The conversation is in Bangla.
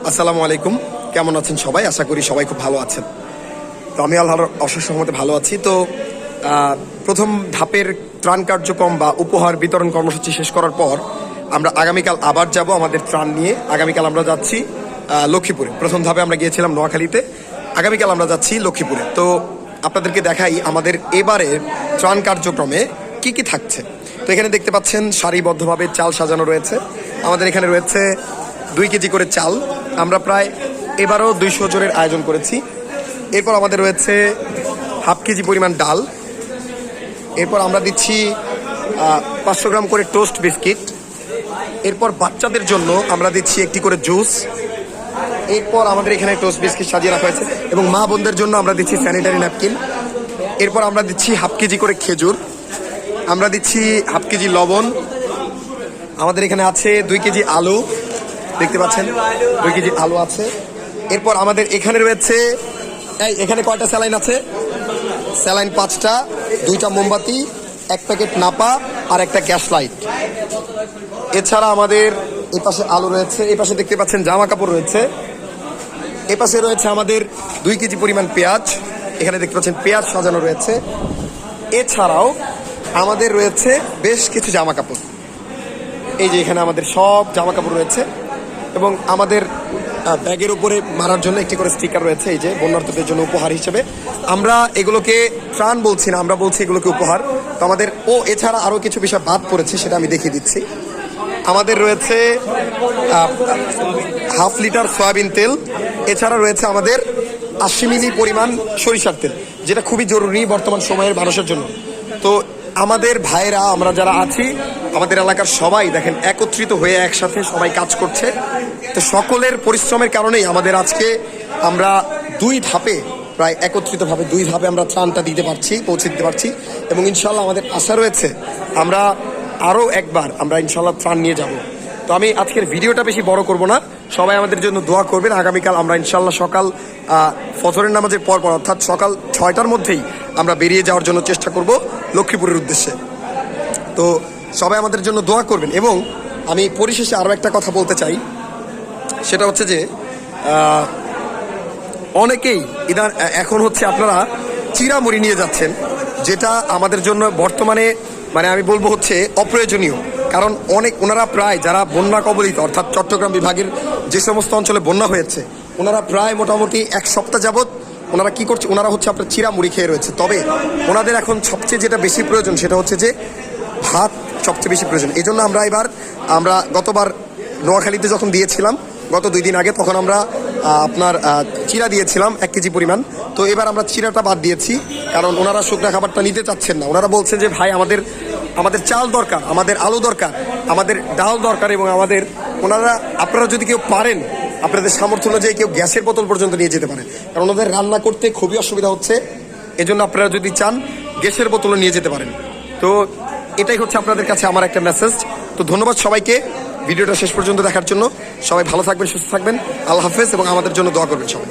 আসসালামু আলাইকুম, কেমন আছেন সবাই? আশা করি সবাই খুব ভালো আছেন। তো আমি আল্লাহর অশেষ রহমতে ভালো আছি। তো প্রথম ধাপের ত্রাণ কার্যক্রম বা উপহার বিতরণ কর্মসূচি শেষ করার পর আমরা আগামীকাল আবার যাব আমাদের ত্রাণ নিয়ে। আগামীকাল আমরা যাচ্ছি লক্ষ্মীপুরে। প্রথম ধাপে আমরা গিয়েছিলাম নোয়াখালীতে, আগামীকাল আমরা যাচ্ছি লক্ষ্মীপুরে। তো আপনাদেরকে দেখাই আমাদের এবারের ত্রাণ কার্যক্রমে কি কি থাকছে। তো এখানে দেখতে পাচ্ছেন সারিবদ্ধভাবে চাল সাজানো রয়েছে। আমাদের এখানে রয়েছে 2 কেজি করে চাল। আমরা প্রায় এবারও 200 জনের আয়োজন করেছি। এরপর আমাদের রয়েছে হাফ কেজি পরিমাণ ডাল। এরপর আমরা দিচ্ছি 500 গ্রাম করে টোস্ট বিস্কিট। এরপর বাচ্চাদের জন্য আমরা দিচ্ছি 1টি করে জুস। এরপর আমাদের এখানে টোস্ট বিস্কিট সাজিয়ে রাখা হয়েছে এবং মা বোনদের জন্য আমরা দিচ্ছি স্যানিটারি ন্যাপকিন। এরপর আমরা দিচ্ছি হাফ কেজি করে খেজুর। আমরা দিচ্ছি হাফ কেজি লবণ। আমাদের এখানে আছে 2 কেজি আলু, দেখতে পাচ্ছেন 2 কেজি আলু আছে। এরপর আমাদের এখানে রয়েছে, এখানে কয়টা স্যালাইন আছে? স্যালাইন 5টা, 2টা মোমবাতি, 1 প্যাকেট নাপা আর একটা গ্যাস লাইট। এছাড়া আমাদের এই পাশে আলু রয়েছে, এই পাশে দেখতে পাচ্ছেন জামা কাপড় রয়েছে। এই পাশে রয়েছে আমাদের 2 কেজি পরিমাণ পেঁয়াজ। এখানে দেখতে পাচ্ছেন পেঁয়াজ সাজানো রয়েছে। এছাড়াও আমাদের রয়েছে বেশ কিছু জামা কাপড়। এই যে এখানে আমাদের সব জামা কাপড় রয়েছে এবং আমাদের ব্যাগের উপরে মারার জন্য 1টি করে স্টিকার রয়েছে। এই যে বন্যার্থীদের জন্য উপহার হিসেবে। আমরা এগুলোকে ত্রাণ বলছি না, আমরা বলছি এগুলোকে উপহার। তো আমাদের এছাড়া আরও কিছু বিষয় বাদ পড়েছে, সেটা আমি দেখিয়ে দিচ্ছি। আমাদের রয়েছে হাফ লিটার সয়াবিন তেল। এছাড়া রয়েছে আমাদের 80 মিলি পরিমাণ সরিষার তেল, যেটা খুবই জরুরি বর্তমান সময়ের মানুষের জন্য। তো আমাদের ভাইরা, আমরা যারা আছি, আমাদের এলাকার সবাই দেখেন একত্রিত হয়ে একসাথে সবাই কাজ করছে। তো সকলের পরিশ্রমের কারণেই আমাদের আজকে আমরা 2 ধাপে প্রায় একত্রিতভাবে 2 ধাপে আমরা ত্রাণটা দিতে পারছি, পৌঁছে দিতে পারছি। এবং ইনশাল্লাহ আমাদের আশা রয়েছে আমরা আরও একবার আমরা ইনশাল্লাহ ত্রাণ নিয়ে যাব। তো আমি আজকের ভিডিওটা বেশি বড় করব না, সবাই আমাদের জন্য দোয়া করবেন। আগামীকাল আমরা ইনশাল্লাহ সকাল ফজরের নামাজের পর অর্থাৎ সকাল 6টার মধ্যেই আমরা বেরিয়ে যাওয়ার জন্য চেষ্টা করব লক্ষ্মীপুরের উদ্দেশ্যে। তো সবাই আমাদের জন্য দোয়া করবেন। এবং আমি পরিশেষে আরও একটা কথা বলতে চাই, সেটা হচ্ছে যে অনেকেই এখন হচ্ছে আপনারা চিরামুড়ি নিয়ে যাচ্ছেন, যেটা আমাদের জন্য বর্তমানে আমি বলবো হচ্ছে অপ্রয়োজনীয়। কারণ ওনারা প্রায় যারা বন্যা কবলিত অর্থাৎ চট্টগ্রাম বিভাগের যে সমস্ত অঞ্চলে বন্যা হয়েছে, ওনারা প্রায় মোটামুটি 1 সপ্তাহ যাবৎ ওনারা কি করছে, ওনারা হচ্ছে আপনার চিরামুড়ি খেয়ে রয়েছে। তবে ওনাদের এখন সবচেয়ে যেটা বেশি প্রয়োজন সেটা হচ্ছে যে ভাত সবচেয়ে বেশি প্রয়োজন। এই জন্য আমরা গতবার নোয়াখালীতে যখন দিয়েছিলাম গত 2 দিন আগে, তখন আমরা আপনার চিরা দিয়েছিলাম 1 কেজি পরিমাণ। তো এবার আমরা চিরাটা বাদ দিয়েছি, কারণ ওনারা শুকনা খাবারটা নিতে চাচ্ছেন না। ওনারা বলছেন যে ভাই আমাদের চাল দরকার, আমাদের আলু দরকার, আমাদের ডাল দরকার। এবং আপনারা যদি কেউ পারেন, আপনাদের সামর্থ্য অনুযায়ী কেউ গ্যাসের বোতল পর্যন্ত নিয়ে যেতে পারেন, কারণ ওদের রান্না করতে খুবই অসুবিধা হচ্ছে। এজন্য আপনারা যদি চান গ্যাসের বোতলও নিয়ে যেতে পারেন। তো এটাই হচ্ছে আপনাদের কাছে আমার একটা মেসেজ। তো ধন্যবাদ সবাইকে ভিডিওটা শেষ পর্যন্ত দেখার জন্য। সবাই ভালো থাকবেন, সুস্থ থাকবেন। আল্লাহ হাফেজ এবং আমাদের জন্য দোয়া করবেন সবাই।